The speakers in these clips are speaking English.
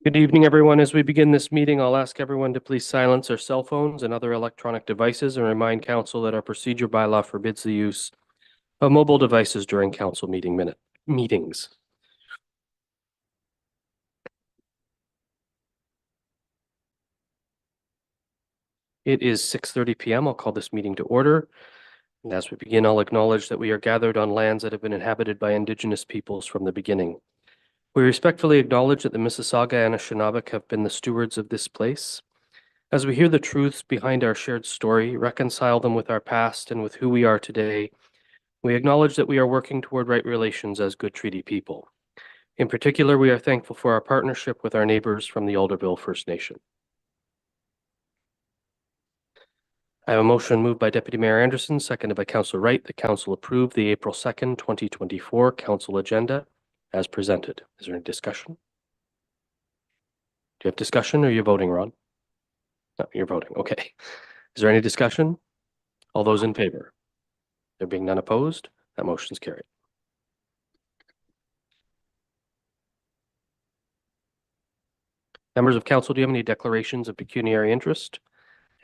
Good evening, everyone. As we begin this meeting, I'll ask everyone to please silence their cell phones and other electronic devices and remind council that our procedure bylaw forbids the use of mobile devices during council meetings. It is 6:30 p.m. I'll call this meeting to order. And as we begin, I'll acknowledge that we are gathered on lands that have been inhabited by Indigenous peoples from the beginning. We respectfully acknowledge that the Mississauga and Anishinaabe have been the stewards of this place. As we hear the truths behind our shared story, reconcile them with our past and with who we are today, we acknowledge that we are working toward right relations as good treaty people. In particular, we are thankful for our partnership with our neighbors from the Alderville First Nation. I have a motion moved by Deputy Mayor Anderson, seconded by Councillor Wright, that Council approve the April 2nd, 2024 Council agenda as presented. Is there any discussion? Do you have discussion or are you voting, Ron? No, you're voting. Okay. Is there any discussion? All those in favor? There being none opposed, that motion is carried. Members of council, do you have any declarations of pecuniary interest?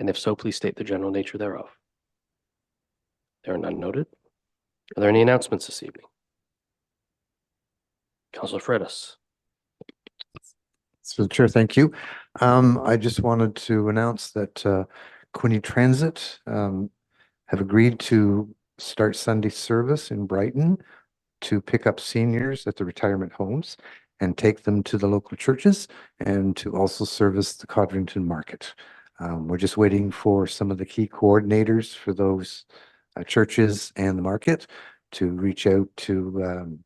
And if so, please state the general nature thereof. There are none noted. Are there any announcements this evening? Councillor Fredis. So, Chair, thank you. I just wanted to announce that Quinte Transit have agreed to start Sunday service in Brighton to pick up seniors at the retirement homes and take them to the local churches and to also service the Codrington market. We're just waiting for some of the key coordinators for those churches and the market to reach out to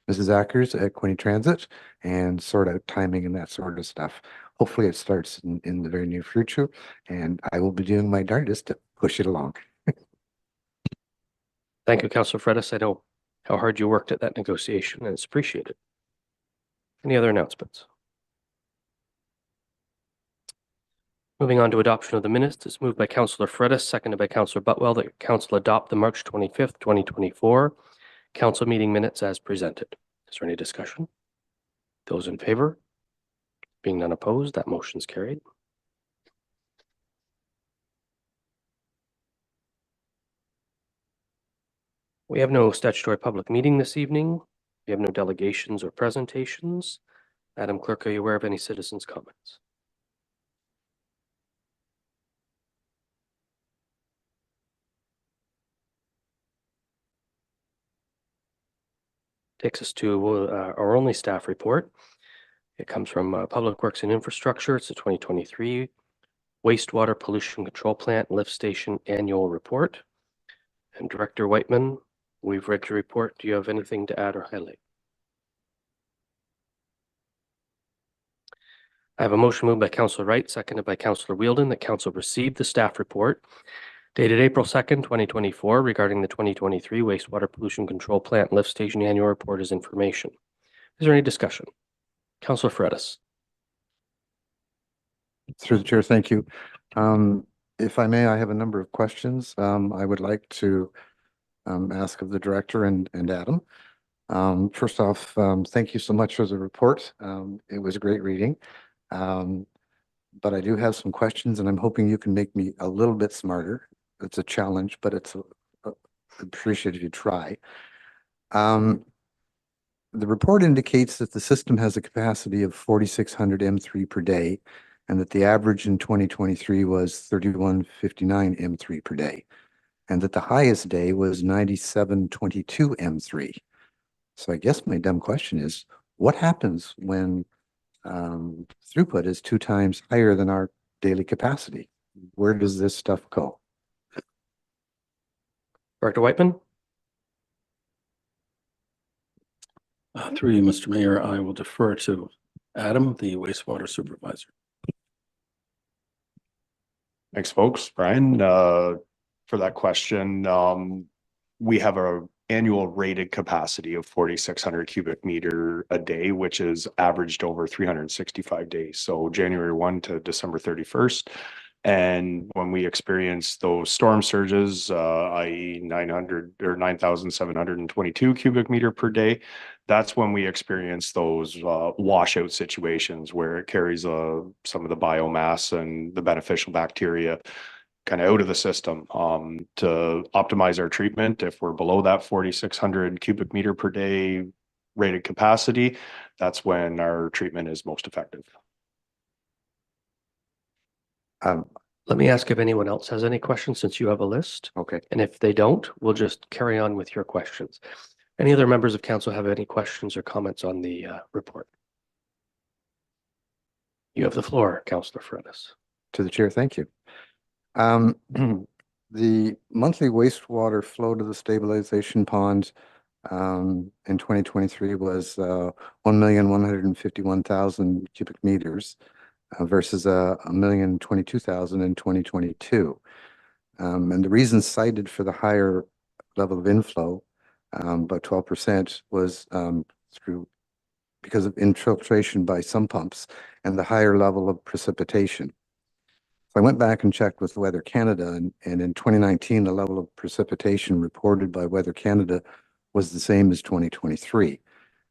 Mrs. Ackers at Quinte Transit and sort out timing and that sort of stuff. Hopefully it starts in the very near future, and I will be doing my darndest to push it along. Thank you, Councillor Fredis. I know how hard you worked at that negotiation, and it's appreciated. Any other announcements? Moving on to adoption of the minutes, it's moved by Councillor Fredis, seconded by Councillor Butwell, that Council adopt the March 25th, 2024 Council meeting minutes as presented. Is there any discussion? Those in favor? Being none opposed, that motion is carried. We have no statutory public meeting this evening. We have no delegations or presentations. Madam Clerk, are you aware of any citizens' comments? Takes us to our only staff report. It comes from Public Works and Infrastructure. It's the 2023 Wastewater Pollution Control Plant Lift Station Annual Report. And Director Whiteman, we've read your report. Do you have anything to add or highlight? I have a motion moved by Councillor Wright, seconded by Councillor Wheeldon, that Council received the staff report dated April 2nd, 2024 regarding the 2023 Wastewater Pollution Control Plant Lift Station Annual Report as information. Is there any discussion? Councillor Fredis. Through the chair, thank you. If I may, I have a number of questions I would like to ask of the director and Adam. First off, thank you so much for the report. It was a great reading. But I do have some questions, and I'm hoping you can make me a little bit smarter. It's a challenge, but it's appreciated you try. The report indicates that the system has a capacity of 4,600 M3 per day, and that the average in 2023 was 3,159 M3 per day, and that the highest day was 9,722 M3. So I guess my dumb question is, what happens when throughput is 2 times higher than our daily capacity? Where does this stuff go? Director Whiteman. Through you, Mr. Mayor, I will defer to Adam, the wastewater supervisor. Thanks, folks. Brian, for that question. We have an annual rated capacity of 4,600 cubic meter a day, which is averaged over 365 days. So January 1 to December 31st. And when we experience those storm surges, i.e. 900 or 9,722 cubic meter per day, that's when we experience those washout situations where it carries some of the biomass and the beneficial bacteria kind of out of the system. To optimize our treatment, if we're below that 4,600 cubic meter per day rated capacity, that's when our treatment is most effective. Let me ask if anyone else has any questions, since you have a list. Okay. And if they don't, we'll just carry on with your questions. Any other members of council have any questions or comments on the report? You have the floor, Councillor Fredis. To the chair, thank you. The monthly wastewater flow to the stabilization pond in 2023 was 1,151,000 cubic meters versus 1,022,000 in 2022. And the reason cited for the higher level of inflow, about 12%, was because of infiltration by sump pumps and the higher level of precipitation. So I went back and checked with Weather Canada, and in 2019, the level of precipitation reported by Weather Canada was the same as 2023.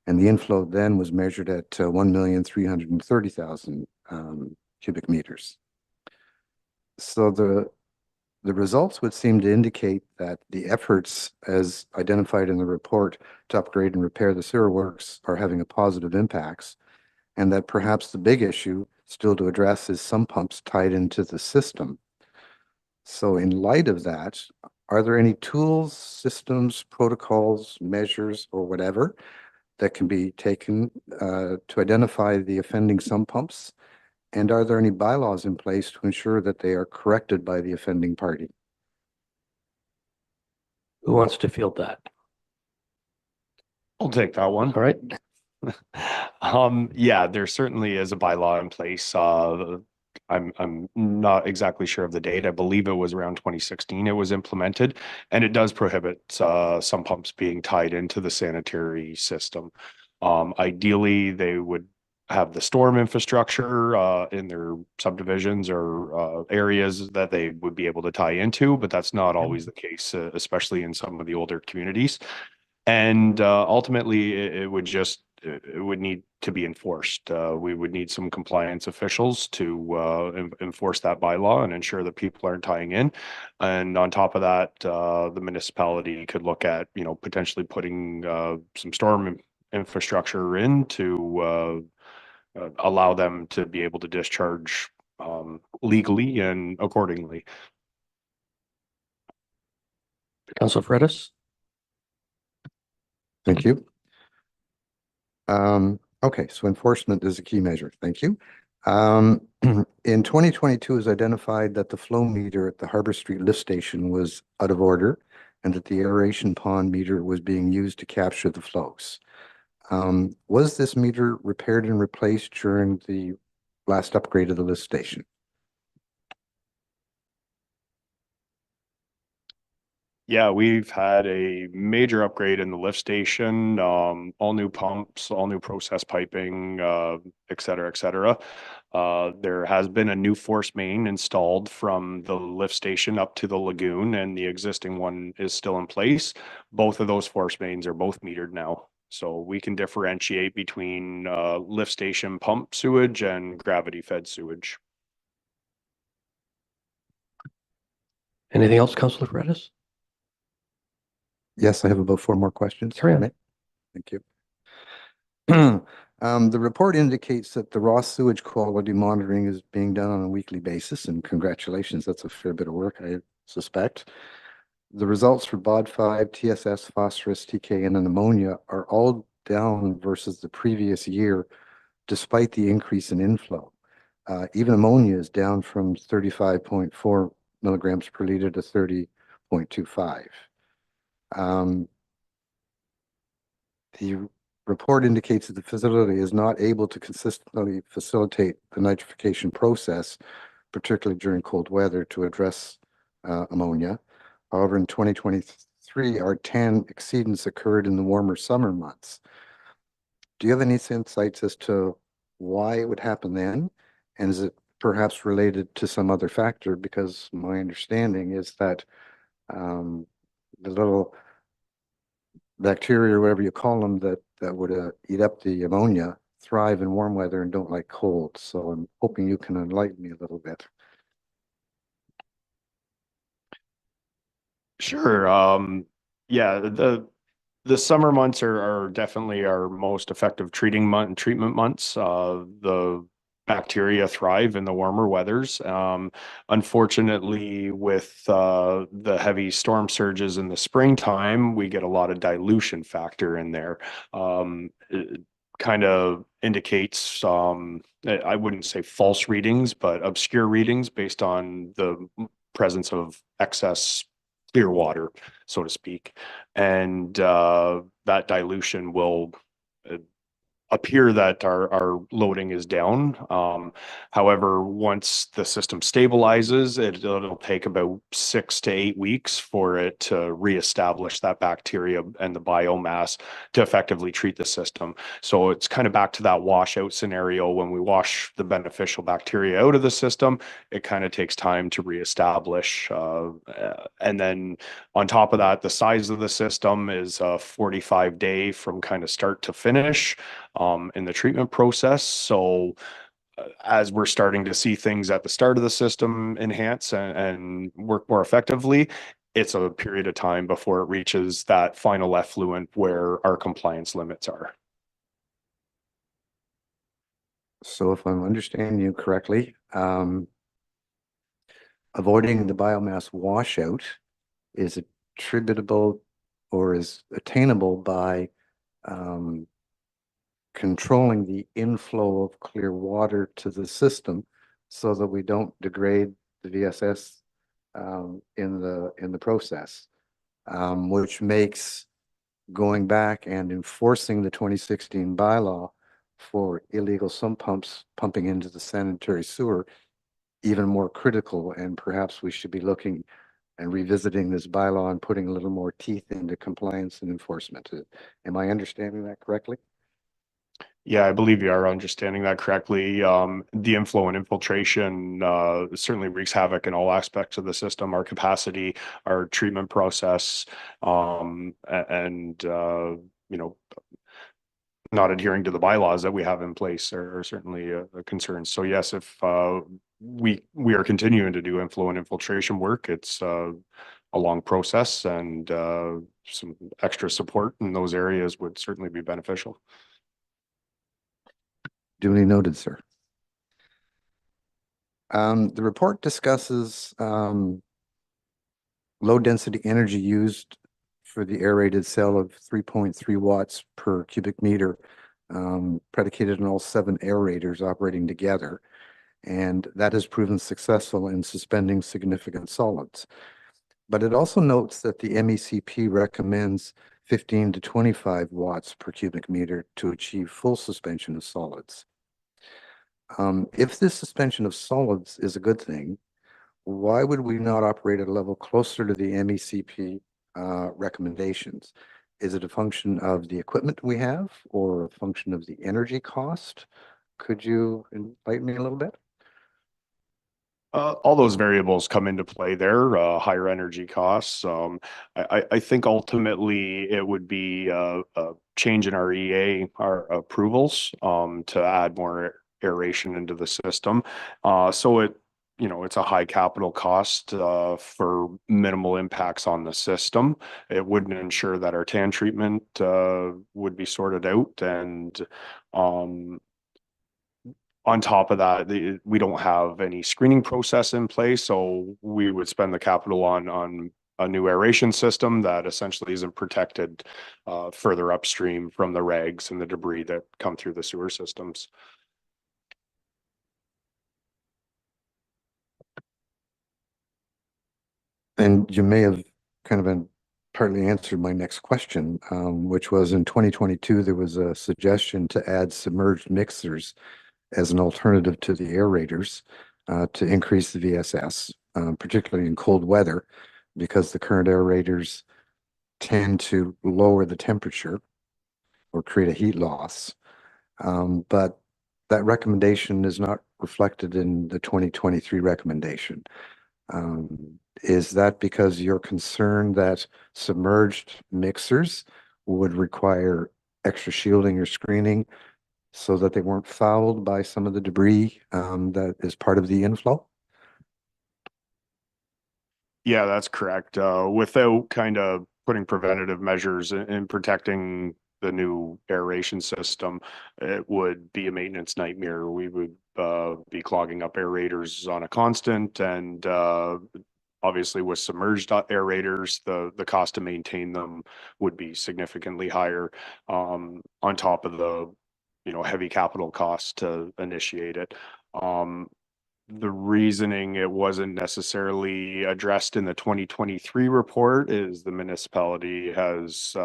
And the inflow then was measured at 1,330,000 cubic meters. So the results would seem to indicate that the efforts as identified in the report to upgrade and repair the sewer works are having a positive impacts, and that perhaps the big issue still to address is some pumps tied into the system. So in light of that, are there any tools, systems, protocols, measures, or whatever that can be taken to identify the offending sump pumps? And are there any bylaws in place to ensure that they are corrected by the offending party? Who wants to field that? I'll take that one. All right. Yeah, there certainly is a bylaw in place. I'm not exactly sure of the date. I believe it was around 2016 it was implemented, and it does prohibit some pumps being tied into the sanitary system. Ideally, they would have the storm infrastructure in their subdivisions or areas that they would be able to tie into, but that's not always the case, especially in some of the older communities. And ultimately, it would need to be enforced. We would need some compliance officials to enforce that bylaw and ensure that people aren't tying in. And on top of that, the municipality could look at, potentially putting some storm infrastructure in to allow them to be able to discharge legally and accordingly. Councillor Fredis? Thank you. Okay, so enforcement is a key measure. Thank you. In 2022, it was identified that the flow meter at the Harbor Street lift station was out of order and that the aeration pond meter was being used to capture the flows. Was this meter repaired and replaced during the last upgrade of the lift station? Yeah, we've had a major upgrade in the lift station, all new pumps, all new process piping, et cetera, et cetera. There has been a new force main installed from the lift station up to the lagoon, and the existing one is still in place. Both of those force mains are both metered now. So we can differentiate between lift station pump sewage and gravity fed sewage. Anything else, Councillor Fredis? Yes, I have about 4 more questions. Carry on. Thank you. The report indicates that the raw sewage quality monitoring is being done on a weekly basis, and congratulations, that's a fair bit of work, I suspect. The results for BOD 5, TSS, phosphorus, TKN, and ammonia are all down versus the previous year, despite the increase in inflow. Even ammonia is down from 35.4 milligrams per liter to 30.25. The report indicates that the facility is not able to consistently facilitate the nitrification process, particularly during cold weather, to address ammonia. However, in 2023, our TAN exceedance occurred in the warmer summer months. Do you have any insights as to why it would happen then? And is it perhaps related to some other factor, because my understanding is that the little bacteria or whatever you call them that would eat up the ammonia thrive in warm weather and don't like cold. So I'm hoping you can enlighten me a little bit. Sure. Yeah, the summer months are definitely our most effective treatment months. The bacteria thrive in the warmer weathers. Unfortunately, with the heavy storm surges in the springtime, we get a lot of dilution factor in there. It kind of indicates I wouldn't say false readings, but obscure readings based on the presence of excess clear water, so to speak. And that dilution will appear that our loading is down. However, once the system stabilizes, it'll take about 6 to 8 weeks for it to reestablish that bacteria and the biomass to effectively treat the system. So it's kind of back to that washout scenario. When we wash the beneficial bacteria out of the system, it kind of takes time to reestablish. And then on top of that, the size of the system is 45-day from kind of start to finish in the treatment process. So as we're starting to see things at the start of the system enhance and work more effectively, it's a period of time before it reaches that final effluent where our compliance limits are. So if I'm understanding you correctly, avoiding the biomass washout is attributable or is attainable by controlling the inflow of clear water to the system so that we don't degrade the VSS in the process, which makes going back and enforcing the 2016 bylaw for illegal sump pumps pumping into the sanitary sewer even more critical. And perhaps we should be looking and revisiting this bylaw and putting a little more teeth into compliance and enforcement. Am I understanding that correctly? Yeah, I believe you are understanding that correctly. The inflow and infiltration certainly wreaks havoc in all aspects of the system, our capacity, our treatment process, and not adhering to the bylaws that we have in place are certainly a concern. So yes, if we are continuing to do inflow and infiltration work, it's a long process, and some extra support in those areas would certainly be beneficial. Duly noted, sir. The report discusses low density energy used for the aerated cell of 3.3 watts per cubic meter, predicated on all 7 aerators operating together. And that has proven successful in suspending significant solids. But it also notes that the MECP recommends 15 to 25 watts per cubic meter to achieve full suspension of solids. If this suspension of solids is a good thing, why would we not operate at a level closer to the MECP recommendations? Is it a function of the equipment we have or a function of the energy cost? Could you enlighten me a little bit? All those variables come into play there, higher energy costs. I think ultimately it would be a change in our EA, our approvals, to add more aeration into the system. So it's a high capital cost for minimal impacts on the system. It wouldn't ensure that our TAN treatment would be sorted out, and on top of that, we don't have any screening process in place, so we would spend the capital on a new aeration system that essentially isn't protected further upstream from the rags and the debris that come through the sewer systems. And you may have kind of been partly answered my next question, which was in 2022, there was a suggestion to add submerged mixers as an alternative to the aerators to increase the VSS, particularly in cold weather, because the current aerators tend to lower the temperature or create a heat loss. But that recommendation is not reflected in the 2023 recommendation. Is that because you're concerned that submerged mixers would require extra shielding or screening so that they weren't fouled by some of the debris that is part of the inflow? Yeah, that's correct. Without kind of putting preventative measures in protecting the new aeration system, it would be a maintenance nightmare. We would be clogging up aerators on a constant, and obviously with submerged aerators, the cost to maintain them would be significantly higher, on top of the heavy capital cost to initiate it. The reasoning it wasn't necessarily addressed in the 2023 report is the municipality has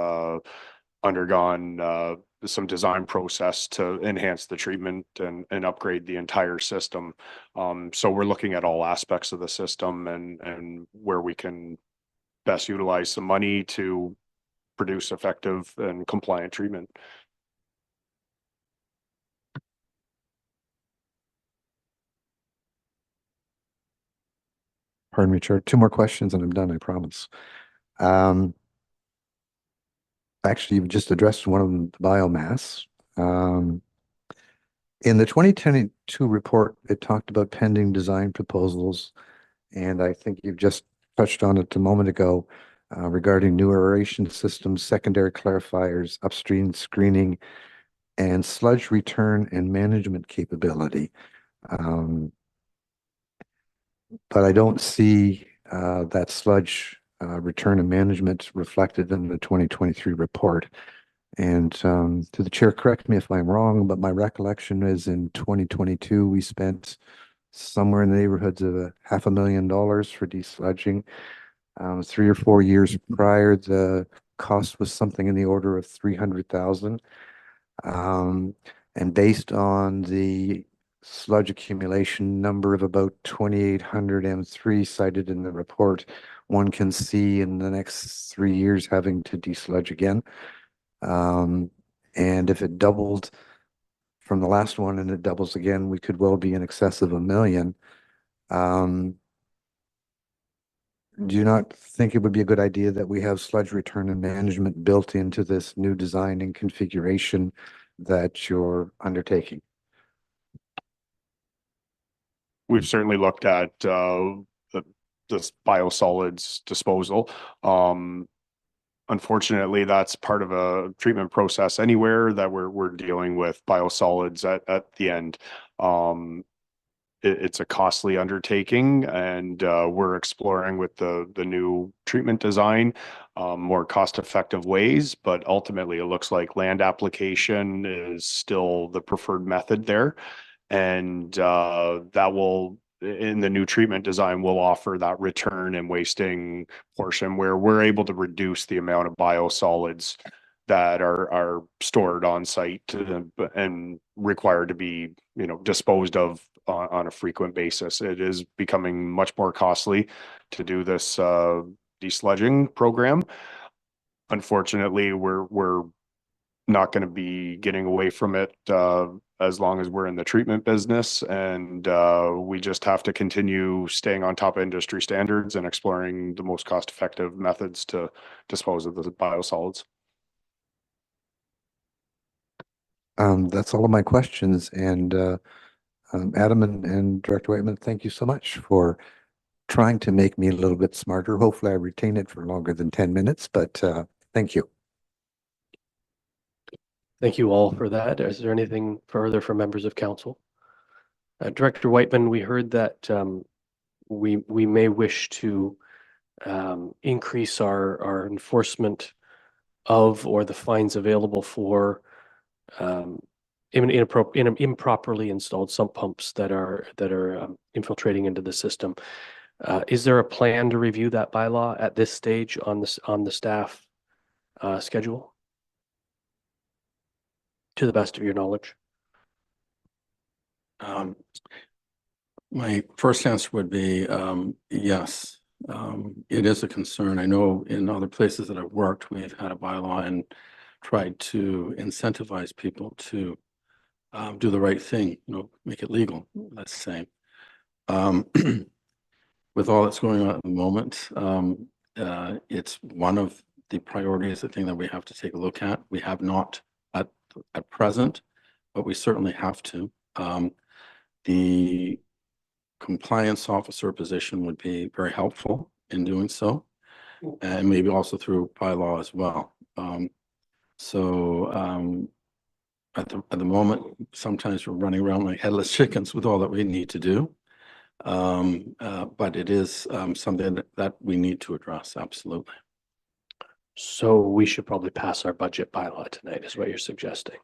undergone some design process to enhance the treatment and upgrade the entire system. So we're looking at all aspects of the system and where we can best utilize some money to produce effective and compliant treatment. Pardon me, Chair. Two more questions and I'm done, I promise. Actually, you've just addressed one of them, the biomass. In the 2022 report, it talked about pending design proposals, and I think you've just touched on it a moment ago regarding new aeration systems, secondary clarifiers, upstream screening, and sludge return and management capability. But I don't see that sludge return and management reflected in the 2023 report. And to the chair, correct me if I'm wrong, but my recollection is in 2022, we spent somewhere in the neighborhoods of $500,000 for desludging. 3 or 4 years prior, the cost was something in the order of $300,000. And based on the sludge accumulation number of about 2,800 M3 cited in the report, one can see in the next 3 years having to desludge again. And if it doubled from the last one and it doubles again, we could well be in excess of $1 million. Do you not think it would be a good idea that we have sludge return and management built into this new design and configuration that you're undertaking? We've certainly looked at this biosolids disposal. Unfortunately, that's part of a treatment process anywhere that we're dealing with biosolids at the end. It's a costly undertaking, and we're exploring with the new treatment design more cost-effective ways, but ultimately it looks like land application is still the preferred method there. And that will, in the new treatment design, will offer that return and wasting portion where we're able to reduce the amount of biosolids that are stored on site and required to be, disposed of on a frequent basis. It is becoming much more costly to do this desludging program. Unfortunately, we're not going to be getting away from it as long as we're in the treatment business, and we just have to continue staying on top of industry standards and exploring the most cost-effective methods to dispose of the biosolids. That's all of my questions. And Adam and Director Whiteman, thank you so much for trying to make me a little bit smarter. Hopefully I retain it for longer than 10 minutes, but thank you. Thank you all for that. Is there anything further from members of council? Director Whiteman, we heard that we may wish to increase our enforcement of or the fines available for improperly installed sump pumps that are infiltrating into the system. Is there a plan to review that bylaw at this stage on the staff schedule? To the best of your knowledge. My first answer would be yes. It is a concern. I know in other places that I've worked, we've had a bylaw and tried to incentivize people to do the right thing, make it legal. let's say. With all that's going on at the moment, it's one of the priorities, the thing that we have to take a look at. We have not at present, but we certainly have to. The compliance officer position would be very helpful in doing so, and maybe also through bylaw as well. At the moment, sometimes we're running around like headless chickens with all that we need to do. But it is something that we need to address, absolutely. So we should probably pass our budget bylaw tonight, is what you're suggesting.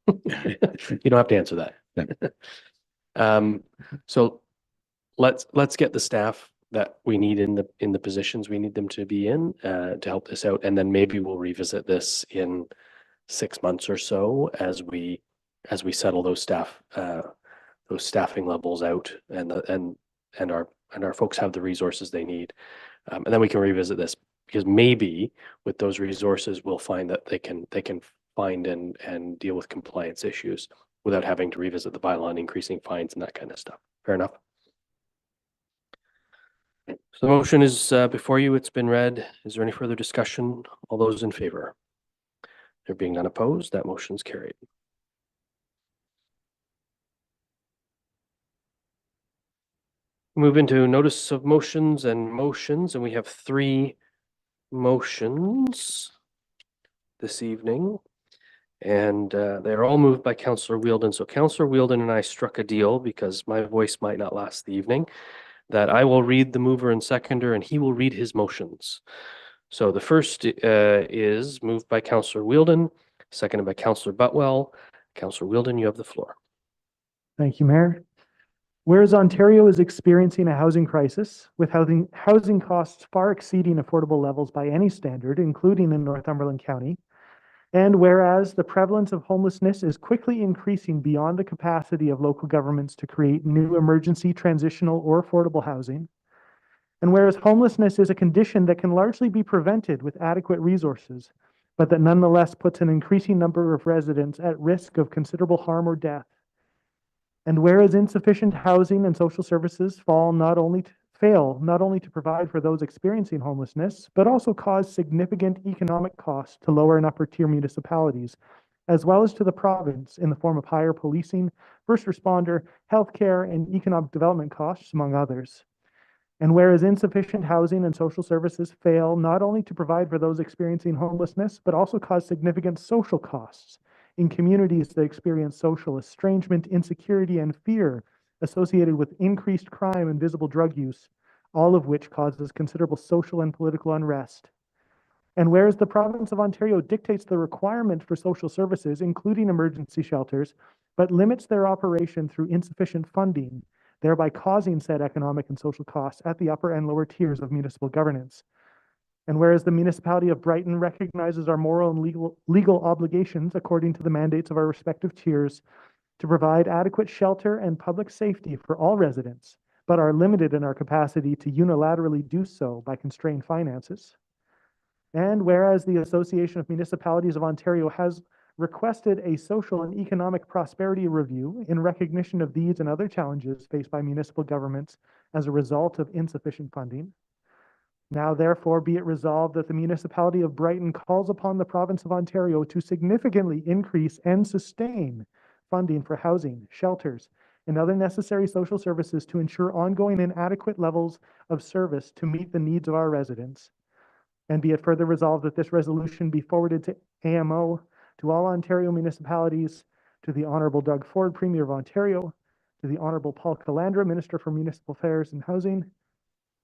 You don't have to answer that. So let's get the staff that we need in the positions we need them to be in to help this out, and then maybe we'll revisit this in 6 months or so as we settle those staffing levels out, and our folks have the resources they need, and then we can revisit this, because maybe with those resources we'll find that they can find and deal with compliance issues without having to revisit the bylaw and increasing fines and that kind of stuff. Fair enough. So the motion is before you. It's been read. Is there any further discussion? All those in favor? There being none opposed, that motion is carried. Move into notice of motions, and we have 3 motions this evening, and they're all moved by Councillor Wheeldon. So Councillor Wheeldon and I struck a deal, because my voice might not last the evening, that I will read the mover and seconder and he will read his motions. So the first is moved by Councillor Wheeldon, seconded by Councillor Butwell. Councillor Wheeldon, you have the floor. Thank you, Mayor. Whereas Ontario is experiencing a housing crisis, with housing costs far exceeding affordable levels by any standard, including in Northumberland County, and whereas the prevalence of homelessness is quickly increasing beyond the capacity of local governments to create new emergency, transitional, or affordable housing, and whereas homelessness is a condition that can largely be prevented with adequate resources, but that nonetheless puts an increasing number of residents at risk of considerable harm or death, and whereas insufficient housing and social services fail not only to provide for those experiencing homelessness, but also cause significant economic costs to lower and upper tier municipalities, as well as to the province in the form of higher policing, first responder, healthcare, and economic development costs, among others. And whereas insufficient housing and social services fail not only to provide for those experiencing homelessness, but also cause significant social costs in communities that experience social estrangement, insecurity, and fear associated with increased crime and visible drug use, all of which causes considerable social and political unrest. And whereas the province of Ontario dictates the requirement for social services, including emergency shelters, but limits their operation through insufficient funding, thereby causing said economic and social costs at the upper and lower tiers of municipal governance. And whereas the municipality of Brighton recognizes our moral and legal obligations according to the mandates of our respective tiers to provide adequate shelter and public safety for all residents, but are limited in our capacity to unilaterally do so by constrained finances. And whereas the Association of Municipalities of Ontario has requested a social and economic prosperity review in recognition of these and other challenges faced by municipal governments as a result of insufficient funding. Now, therefore, be it resolved that the municipality of Brighton calls upon the province of Ontario to significantly increase and sustain funding for housing, shelters, and other necessary social services to ensure ongoing and adequate levels of service to meet the needs of our residents. And be it further resolved that this resolution be forwarded to AMO, to all Ontario municipalities, to the Honourable Doug Ford, Premier of Ontario, to the Honourable Paul Calandra, Minister for Municipal Affairs and Housing,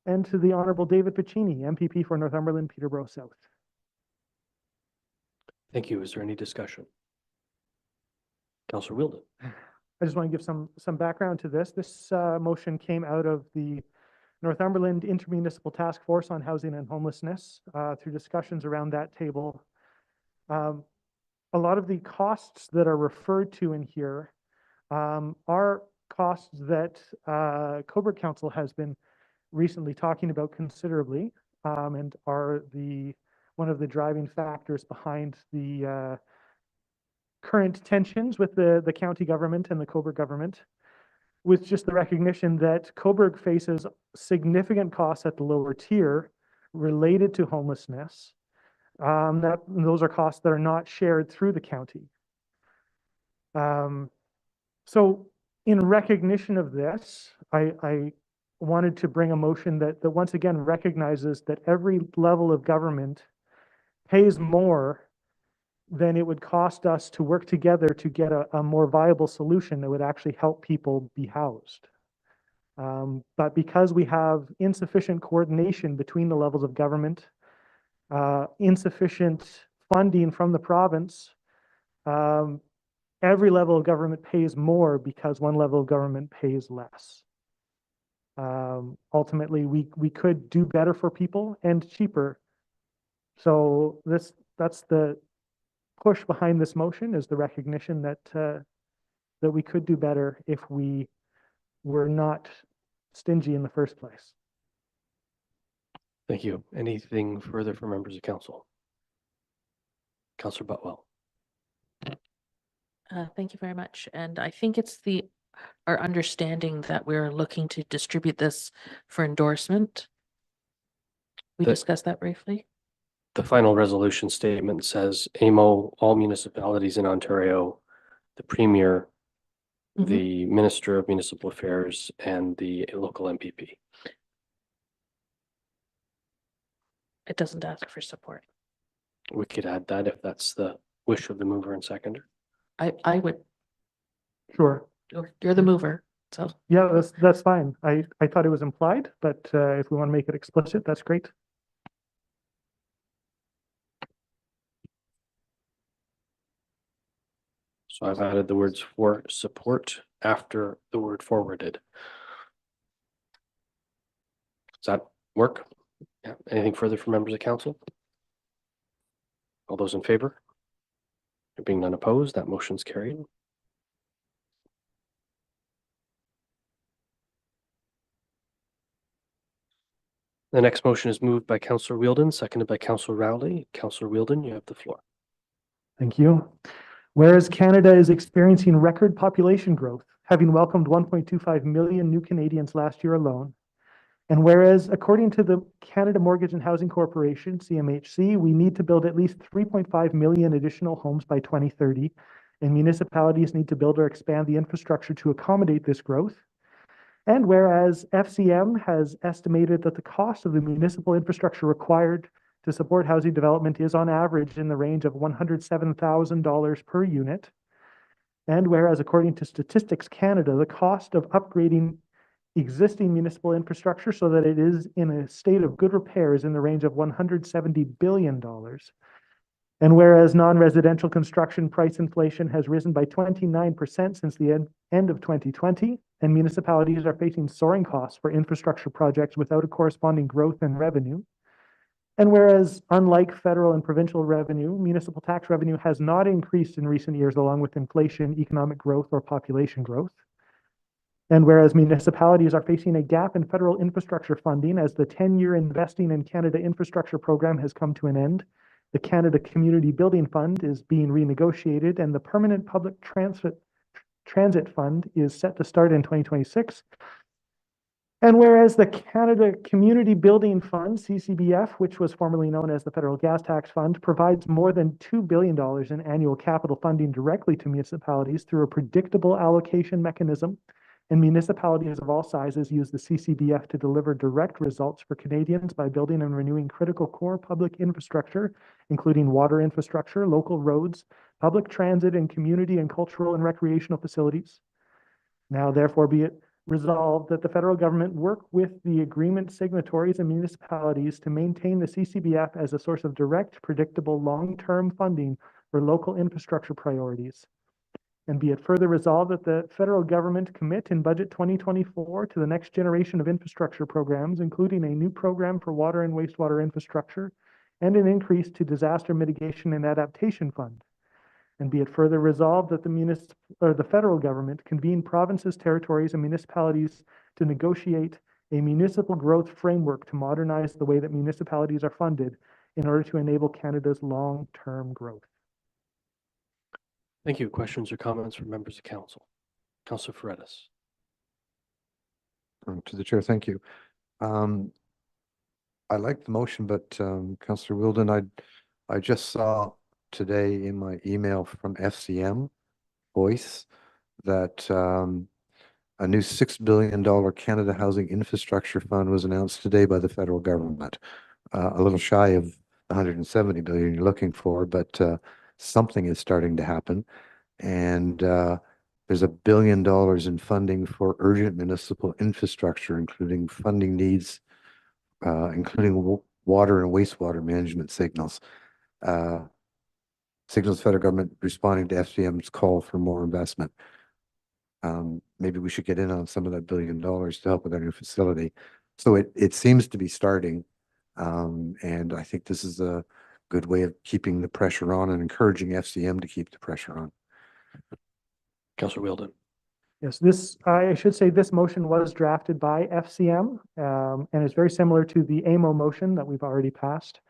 and to the Honourable David Pecuniary, MPP for Northumberland, Peterborough South. Thank you. Is there any discussion? Councillor Wheeldon. I just want to give some background to this. This motion came out of the Northumberland Intermunicipal Task Force on Housing and Homelessness through discussions around that table. A lot of the costs that are referred to in here are costs that Cobourg Council has been recently talking about considerably, and are one of the driving factors behind the current tensions with the county government and the Cobourg government. with just the recognition that Coburg faces significant costs at the lower tier related to homelessness. Those are costs that are not shared through the county. So in recognition of this, I wanted to bring a motion that once again recognizes that every level of government pays more than it would cost us to work together to get a more viable solution that would actually help people be housed. But because we have insufficient coordination between the levels of government, insufficient funding from the province, every level of government pays more because one level of government pays less. Ultimately, we could do better for people and cheaper. So that's the push behind this motion, is the recognition that that we could do better if we were not stingy in the first place. Thank you. Anything further from members of council? Councillor Butwell. Thank you very much. And I think it's our understanding that we're looking to distribute this for endorsement. We discussed that briefly. The final resolution statement says AMO, all municipalities in Ontario, the Premier, the Minister of Municipal Affairs, and the local MPP. It doesn't ask for support. We could add that if that's the wish of the mover and seconder. I would, Sure. you're the mover, so. Yeah, that's fine. I thought it was implied, but if we want to make it explicit, that's great. So I've added the words for support after the word forwarded. Does that work? Yeah. Anything further from members of council? All those in favor? There being none opposed, that motion's carried. The next motion is moved by Councillor Wheeldon, seconded by Councillor Rowley. Councillor Wheeldon, you have the floor. Thank you. Whereas Canada is experiencing record population growth, having welcomed 1.25 million new Canadians last year alone. And whereas, according to the Canada Mortgage and Housing Corporation, CMHC, we need to build at least 3.5 million additional homes by 2030, and municipalities need to build or expand the infrastructure to accommodate this growth. And whereas FCM has estimated that the cost of the municipal infrastructure required to support housing development is on average in the range of $107,000 per unit. And whereas, according to Statistics Canada, the cost of upgrading existing municipal infrastructure so that it is in a state of good repair is in the range of $170 billion. And whereas non-residential construction price inflation has risen by 29% since the end of 2020, and municipalities are facing soaring costs for infrastructure projects without a corresponding growth in revenue. And whereas, unlike federal and provincial revenue, municipal tax revenue has not increased in recent years along with inflation, economic growth, or population growth. And whereas municipalities are facing a gap in federal infrastructure funding as the 10-year Investing in Canada infrastructure program has come to an end, the Canada Community Building Fund is being renegotiated, and the Permanent Public Transit Fund is set to start in 2026. And whereas the Canada Community Building Fund, CCBF, which was formerly known as the Federal Gas Tax Fund, provides more than $2 billion in annual capital funding directly to municipalities through a predictable allocation mechanism, and municipalities of all sizes use the CCBF to deliver direct results for Canadians by building and renewing critical core public infrastructure, including water infrastructure, local roads, public transit, and community and cultural and recreational facilities. Now, therefore, be it resolved that the federal government work with the agreement signatories and municipalities to maintain the CCBF as a source of direct, predictable, long-term funding for local infrastructure priorities. And be it further resolved that the federal government commit in budget 2024 to the next generation of infrastructure programs, including a new program for water and wastewater infrastructure and an increase to disaster mitigation and adaptation fund. And be it further resolved that the federal government convene provinces, territories, and municipalities to negotiate a municipal growth framework to modernize the way that municipalities are funded in order to enable Canada's long-term growth. Thank you. Questions or comments from members of council? Councillor Ferretis. To the chair, thank you. I like the motion, but Councillor Wheeldon, I just saw today in my email from FCM Voice that a new $6 billion Canada Housing Infrastructure Fund was announced today by the federal government. A little shy of the 170 billion you're looking for, but something is starting to happen. And there's $1 billion in funding for urgent municipal infrastructure, including funding needs, including water and wastewater management signals. Signals the federal government responding to FCM's call for more investment. Maybe we should get in on some of that $1 billion to help with our new facility. So it seems to be starting. And I think this is a good way of keeping the pressure on and encouraging FCM to keep the pressure on. Councillor Wheeldon. Yes, I should say this motion was drafted by FCM, and it's very similar to the AMO motion that we've already passed.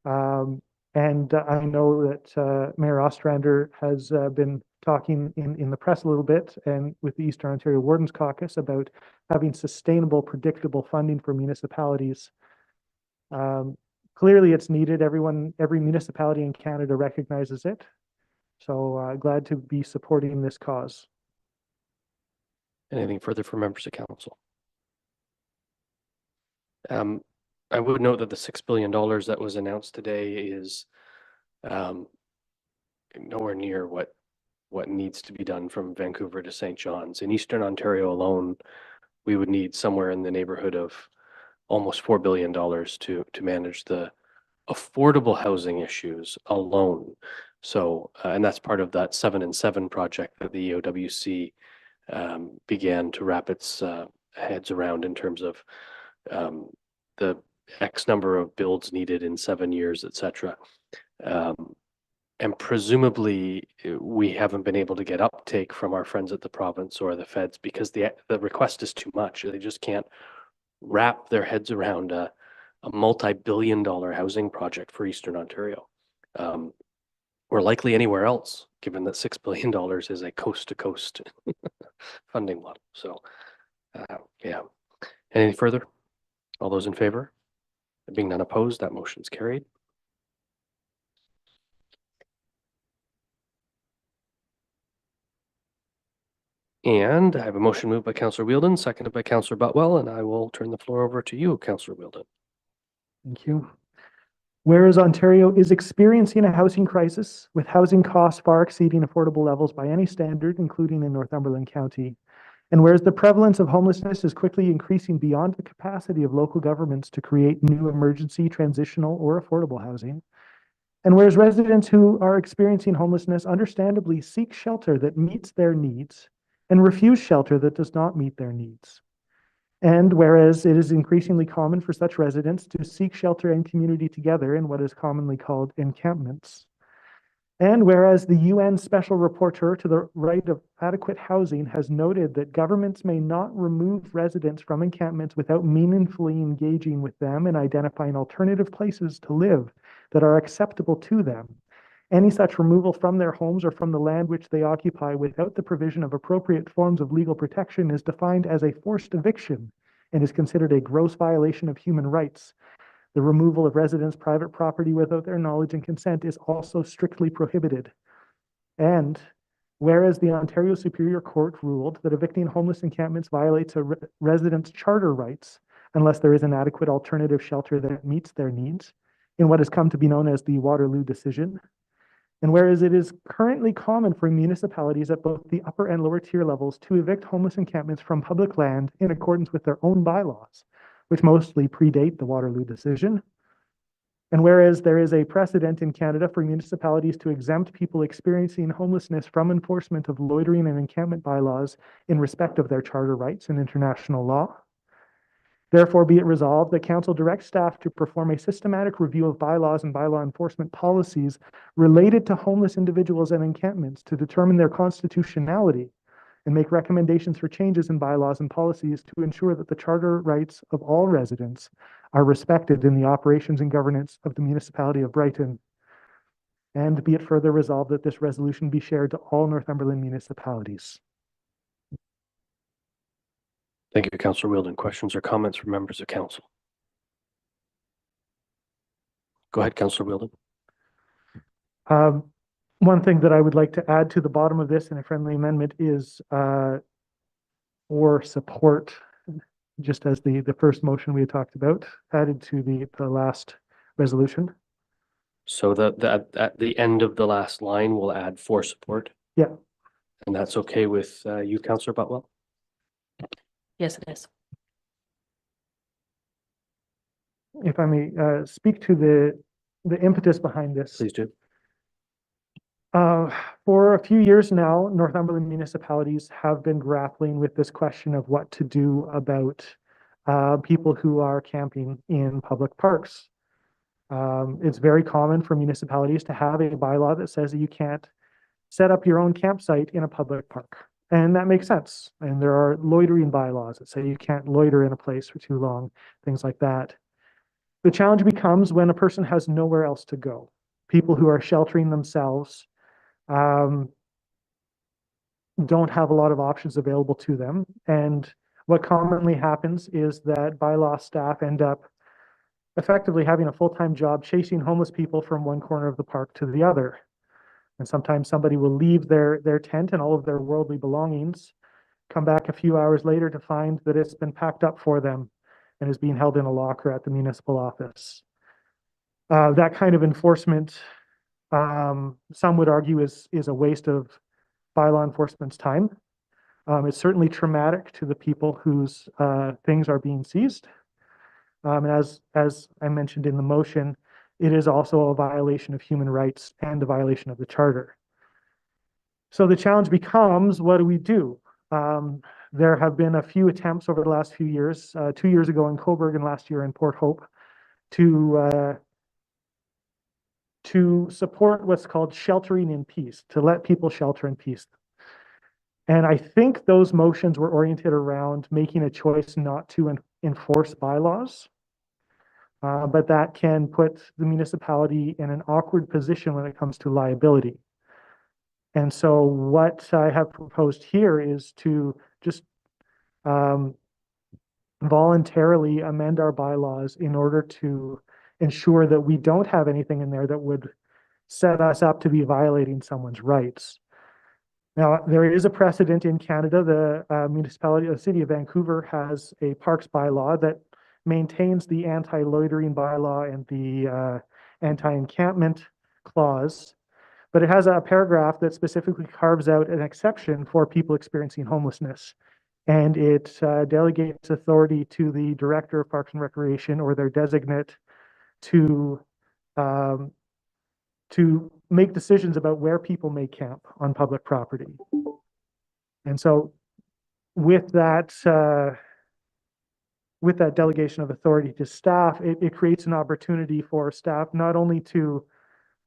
And I know that Mayor Ostrander has been talking in the press a little bit and with the Eastern Ontario Wardens Caucus about having sustainable, predictable funding for municipalities. Clearly it's needed. Every municipality in Canada recognizes it. So glad to be supporting this cause. Anything further from members of council? I would note that the $6 billion that was announced today is nowhere near what needs to be done from Vancouver to St. John's. In Eastern Ontario alone, we would need somewhere in the neighborhood of almost $4 billion to manage the affordable housing issues alone. So, and that's part of that 7 and 7 project that the EOWC began to wrap its heads around in terms of the X number of builds needed in 7 years, etc. And presumably we haven't been able to get uptake from our friends at the province or the feds because the request is too much. They just can't wrap their heads around a multi-billion-dollar housing project for Eastern Ontario, or likely anywhere else, given that $6 billion is a coast-to-coast funding model. So, yeah. Any further? All those in favor? Being none opposed, that motion's carried. And I have a motion moved by Councillor Wheeldon, seconded by Councillor Butwell, and I will turn the floor over to you, Councillor Wheeldon. Thank you. Whereas Ontario is experiencing a housing crisis with housing costs far exceeding affordable levels by any standard, including in Northumberland County. And whereas the prevalence of homelessness is quickly increasing beyond the capacity of local governments to create new emergency, transitional, or affordable housing. And whereas residents who are experiencing homelessness understandably seek shelter that meets their needs and refuse shelter that does not meet their needs. And whereas it is increasingly common for such residents to seek shelter and community together in what is commonly called encampments. And whereas the UN Special Rapporteur to the right of adequate housing has noted that governments may not remove residents from encampments without meaningfully engaging with them and identifying alternative places to live that are acceptable to them. Any such removal from their homes or from the land which they occupy without the provision of appropriate forms of legal protection is defined as a forced eviction and is considered a gross violation of human rights. The removal of residents' private property without their knowledge and consent is also strictly prohibited. And whereas the Ontario Superior Court ruled that evicting homeless encampments violates a resident's charter rights unless there is an adequate alternative shelter that meets their needs in what has come to be known as the Waterloo decision. And whereas it is currently common for municipalities at both the upper and lower tier levels to evict homeless encampments from public land in accordance with their own bylaws, which mostly predate the Waterloo decision. And whereas there is a precedent in Canada for municipalities to exempt people experiencing homelessness from enforcement of loitering and encampment bylaws in respect of their charter rights and international law. Therefore, be it resolved that Council directs staff to perform a systematic review of bylaws and bylaw enforcement policies related to homeless individuals and encampments to determine their constitutionality and make recommendations for changes in bylaws and policies to ensure that the charter rights of all residents are respected in the operations and governance of the municipality of Brighton. And be it further resolved that this resolution be shared to all Northumberland municipalities. Thank you, Councillor Wheeldon. Questions or comments from members of council? Go ahead, Councillor Wheeldon. One thing that I would like to add to the bottom of this in a friendly amendment is or support, just as the first motion we had talked about, added to the last resolution. So that at the end of the last line, we'll add for support. Yeah. And that's okay with you, Councillor Butwell? Yes, it is. If I may speak to the impetus behind this. Please do. For a few years now, Northumberland municipalities have been grappling with this question of what to do about people who are camping in public parks. It's very common for municipalities to have a bylaw that says that you can't set up your own campsite in a public park. And that makes sense. And there are loitering bylaws that say you can't loiter in a place for too long, things like that. The challenge becomes when a person has nowhere else to go. People who are sheltering themselves don't have a lot of options available to them. And what commonly happens is that bylaw staff end up effectively having a full-time job chasing homeless people from one corner of the park to the other. And sometimes somebody will leave their tent and all of their worldly belongings, come back a few hours later to find that it's been packed up for them and is being held in a locker at the municipal office. That kind of enforcement, some would argue, is a waste of bylaw enforcement's time. It's certainly traumatic to the people whose things are being seized. And as I mentioned in the motion, it is also a violation of human rights and a violation of the charter. So the challenge becomes, what do we do? There have been a few attempts over the last few years, 2 years ago in Coburg and last year in Port Hope, to support what's called sheltering in peace, to let people shelter in peace. And I think those motions were oriented around making a choice not to enforce bylaws. But that can put the municipality in an awkward position when it comes to liability. And so what I have proposed here is to just voluntarily amend our bylaws in order to ensure that we don't have anything in there that would set us up to be violating someone's rights. Now, there is a precedent in Canada. The municipality, the city of Vancouver, has a parks bylaw that maintains the anti-loitering bylaw and the anti-encampment clause, but it has a paragraph that specifically carves out an exception for people experiencing homelessness. And it delegates authority to the director of Parks and Recreation or their designate to make decisions about where people may camp on public property. And so with that delegation of authority to staff, it creates an opportunity for staff not only to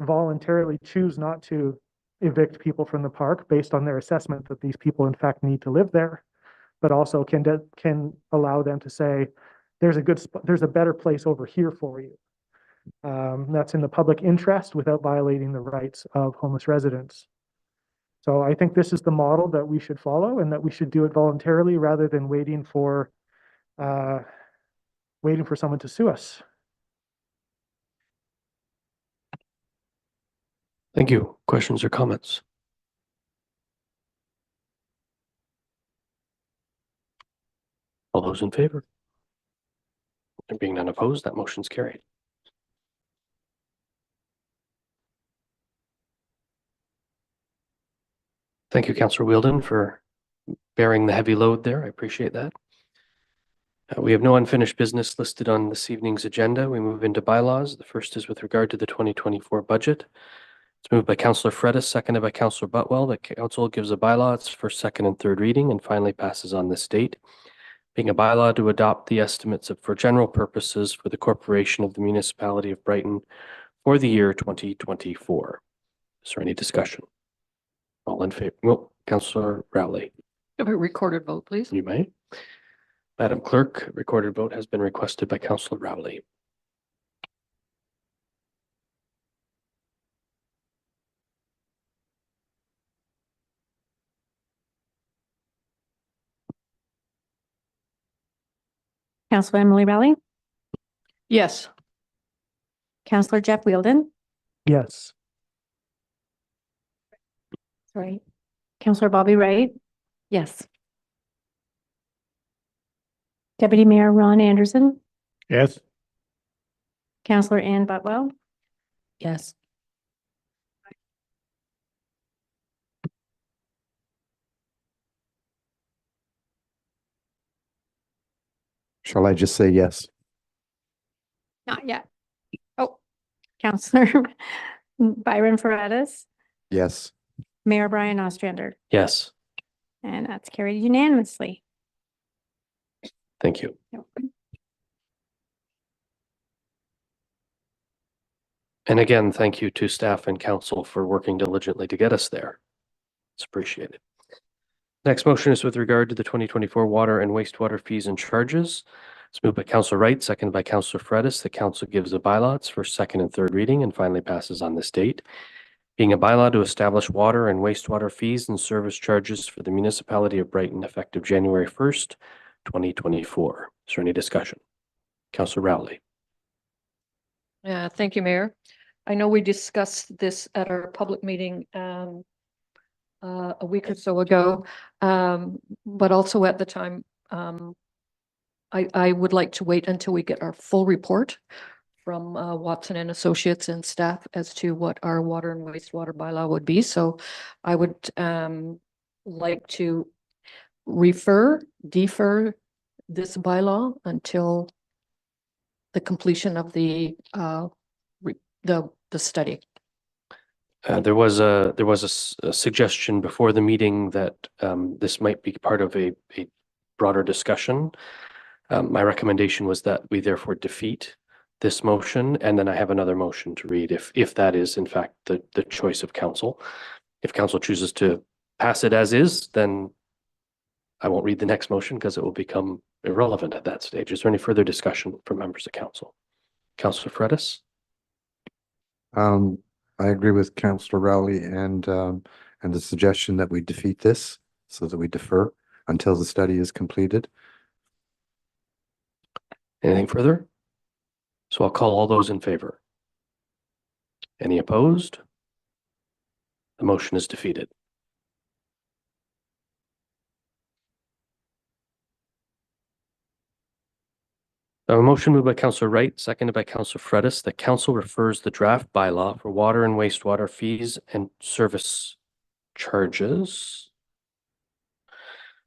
voluntarily choose not to evict people from the park based on their assessment that these people in fact need to live there, but also can allow them to say, there's a better place over here for you. That's in the public interest without violating the rights of homeless residents. So I think this is the model that we should follow, and that we should do it voluntarily rather than waiting for someone to sue us. Thank you. Questions or comments? All those in favor? There being none opposed, that motion's carried. Thank you, Councillor Wheeldon, for bearing the heavy load there. I appreciate that. We have no unfinished business listed on this evening's agenda. We move into bylaws. The first is with regard to the 2024 budget. It's moved by Councillor Fredis, seconded by Councillor Butwell. The council gives a bylaw its first, second, and third reading and finally passes on this date. Being a bylaw to adopt the estimates for general purposes for the corporation of the municipality of Brighton for the year 2024. Is there any discussion? All in favor? Well, Councillor Rowley. Have a recorded vote, please. You may. Madam Clerk, recorded vote has been requested by Councillor Rowley. Councillor Emily Raleigh, Yes. Councillor Jeff Wheeldon, Yes. sorry, Councillor Bobby Wright, Yes. Deputy Mayor Ron Anderson, Yes. Councillor Ann Butwell, Yes. Shall I just say yes? not yet. Oh, Councillor Byron Ferretis, Yes. Mayor Brian Ostrander, Yes, and that's carried unanimously. thank you. And again, thank you to staff and council for working diligently to get us there. It's appreciated. Next motion is with regard to the 2024 water and wastewater fees and charges. It's moved by Councillor Wright, seconded by Councillor Fredis. The council gives a bylaw. It's for second and third reading and finally passes on this date. Being a bylaw to establish water and wastewater fees and service charges for the municipality of Brighton effective January 1st, 2024. Is there any discussion? Councillor Rowley. Yeah, thank you, Mayor. I know we discussed this at our public meeting a week or so ago, but also at the time, I would like to wait until we get our full report from Watson and Associates and staff as to what our water and wastewater bylaw would be. So I would like to defer this bylaw until the completion of the study. There was a suggestion before the meeting that this might be part of a broader discussion. My recommendation was that we therefore defeat this motion, and then I have another motion to read if that is in fact the choice of council. If council chooses to pass it as is, then I won't read the next motion because it will become irrelevant at that stage. Is there any further discussion from members of council? Councillor Fredis? I agree with Councillor Rowley and the suggestion that we defeat this so that we defer until the study is completed. Anything further? So I'll call all those in favor. Any opposed? The motion is defeated. A motion moved by Councillor Wright, seconded by Councillor Fredis, that council refers the draft bylaw for water and wastewater fees and service charges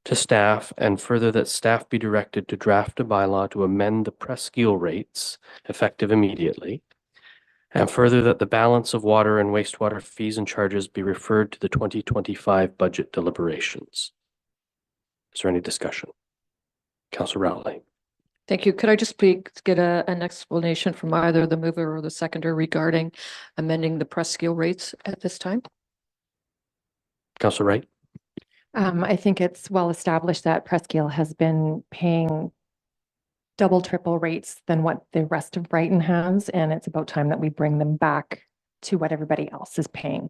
to staff, and further that staff be directed to draft a bylaw to amend the presqu'île rates effective immediately, and further that the balance of water and wastewater fees and charges be referred to the 2025 budget deliberations. Is there any discussion? Councillor Rowley. Thank you. Could I just please get an explanation from either the mover or the seconder regarding amending the presqu'île rates at this time? Councillor Wright. I think it's well established that Presqu'île has been paying double, triple rates than what the rest of Brighton has, and it's about time that we bring them back to what everybody else is paying.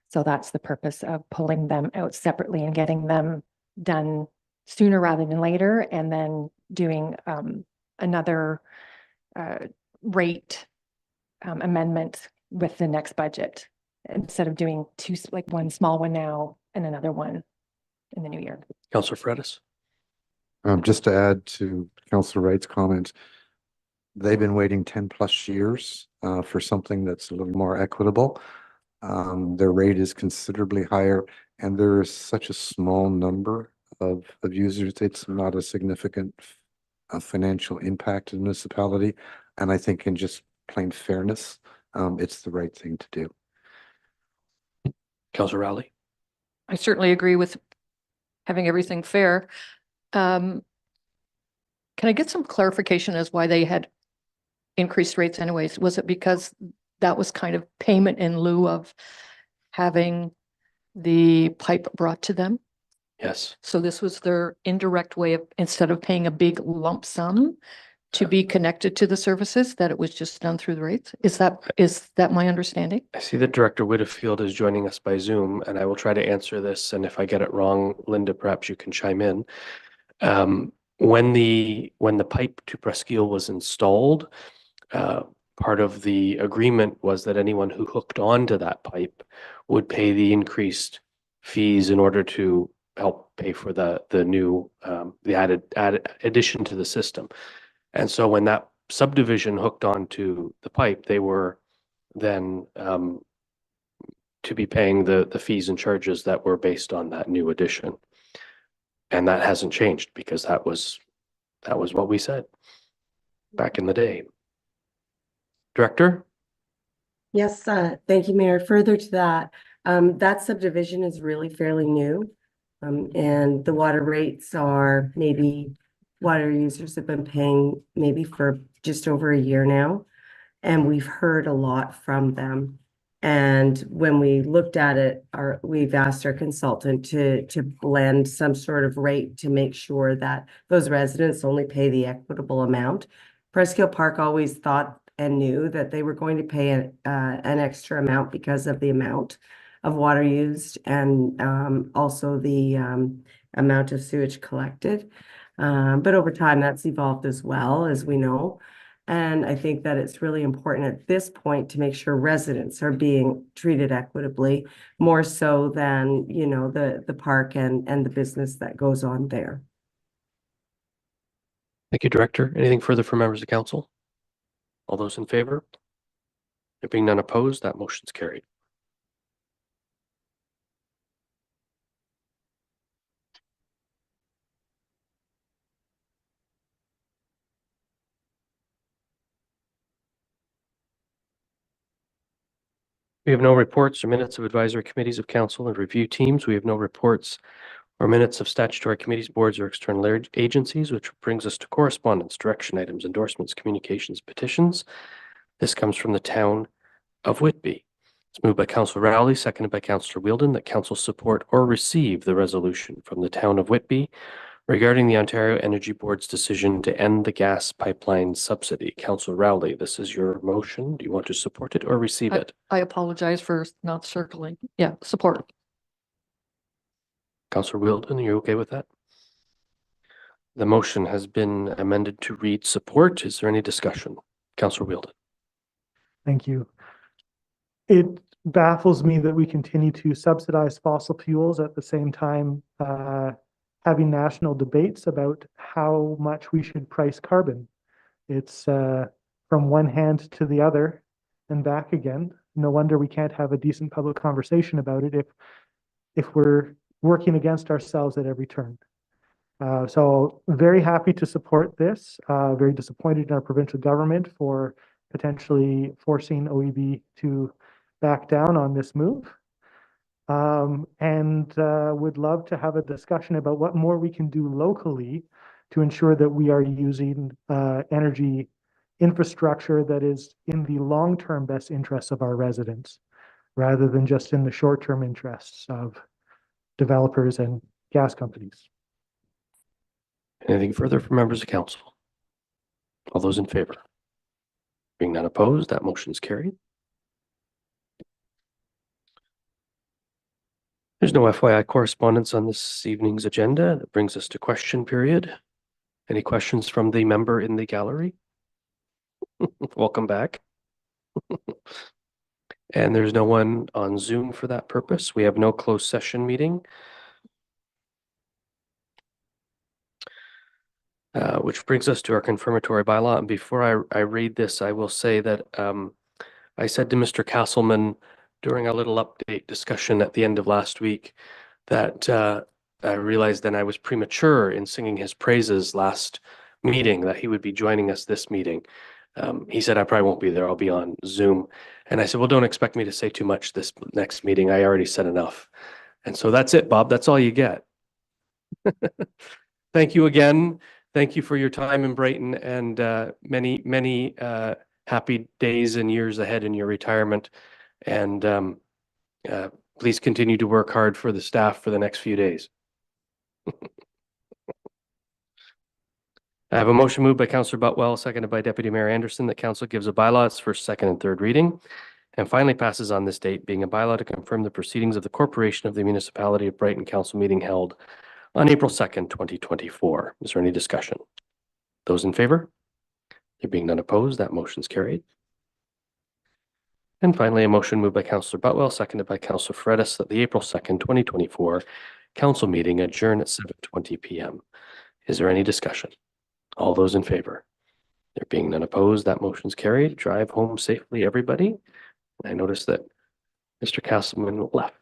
So that's the purpose of pulling them out separately and getting them done sooner rather than later, and then doing another rate amendment with the next budget, instead of doing two, like one small one now and another one in the new year. Councillor Fredis. Just to add to Councillor Wright's comment, they've been waiting 10+ years for something that's a little more equitable. Their rate is considerably higher, and there is such a small number of users. It's not a significant financial impact to the municipality, and I think in just plain fairness, it's the right thing to do. Councillor Rowley. I certainly agree with having everything fair. Can I get some clarification as why they had increased rates anyways? Was it because that was kind of payment in lieu of having the pipe brought to them? Yes. So this was their indirect way of, instead of paying a big lump sum to be connected to the services, that it was just done through the rates? Is that my understanding? I see that Director Whitfield is joining us by Zoom, and I will try to answer this. And if I get it wrong, Linda, perhaps you can chime in. when the pipe to Presqu'île was installed, part of the agreement was that anyone who hooked onto that pipe would pay the increased fees in order to help pay for the new the added addition to the system. And so when that subdivision hooked onto the pipe, they were then to be paying the fees and charges that were based on that new addition. And that hasn't changed because that was what we said back in the day. Director? Yes, thank you, Mayor. Further to that, that subdivision is really fairly new. And the water rates are maybe water users have been paying maybe for just over a year now. And we've heard a lot from them. And when we looked at it, we've asked our consultant to blend some sort of rate to make sure that those residents only pay the equitable amount. Presqu'île Park always thought and knew that they were going to pay an extra amount because of the amount of water used and also the amount of sewage collected. But over time, that's evolved as well, as we know. And I think that it's really important at this point to make sure residents are being treated equitably, more so than, you know, the park and the business that goes on there. Thank you, Director. Anything further from members of council? All those in favor? There being none opposed, that motion's carried. We have no reports or minutes of advisory committees of council and review teams. We have no reports or minutes of statutory committees, boards, or external agencies, which brings us to correspondence, direction items, endorsements, communications, petitions. This comes from the town of Whitby. It's moved by Councillor Rowley, seconded by Councillor Wheeldon, that council support or receive the resolution from the town of Whitby regarding the Ontario Energy Board's decision to end the gas pipeline subsidy. Councillor Rowley, this is your motion. Do you want to support it or receive it? I apologize for not circling. Yeah, support. Councillor Wheeldon, are you okay with that? The motion has been amended to read support. Is there any discussion? Councillor Wheeldon. Thank you. It baffles me that we continue to subsidize fossil fuels at the same time having national debates about how much we should price carbon. It's from one hand to the other and back again. No wonder we can't have a decent public conversation about it if we're working against ourselves at every turn. So very happy to support this. Very disappointed in our provincial government for potentially forcing OEB to back down on this move. And would love to have a discussion about what more we can do locally to ensure that we are using energy infrastructure that is in the long-term best interests of our residents, rather than just in the short-term interests of developers and gas companies. Anything further from members of council? All those in favor? Being none opposed, that motion is carried. There's no FYI correspondence on this evening's agenda. That brings us to question period. Any questions from the member in the gallery? Welcome back. And there's no one on Zoom for that purpose. We have no closed session meeting. Which brings us to our confirmatory bylaw. And before I read this, I will say that I said to Mr. Castleman during a little update discussion at the end of last week that I realized then I was premature in singing his praises last meeting, that he would be joining us this meeting. He said, I probably won't be there. I'll be on Zoom. And I said, well, don't expect me to say too much this next meeting. I already said enough. And so that's it, Bob. That's all you get. Thank you again. Thank you for your time in Brighton and many happy days and years ahead in your retirement. And please continue to work hard for the staff for the next few days. I have a motion moved by Councillor Butwell, seconded by Deputy Mayor Anderson, that council gives a bylaw its first, second, and third reading, and finally passes on this date, being a bylaw to confirm the proceedings of the corporation of the municipality of Brighton council meeting held on April 2nd, 2024. Is there any discussion? Those in favor? There being none opposed, that motion's carried. And finally, a motion moved by Councillor Butwell, seconded by Councillor Fredis, that the April 2nd, 2024 council meeting adjourn at 7:20 p.m. Is there any discussion? All those in favor? There being none opposed, that motion's carried. Drive home safely, everybody. I noticed that Mr. Castleman left.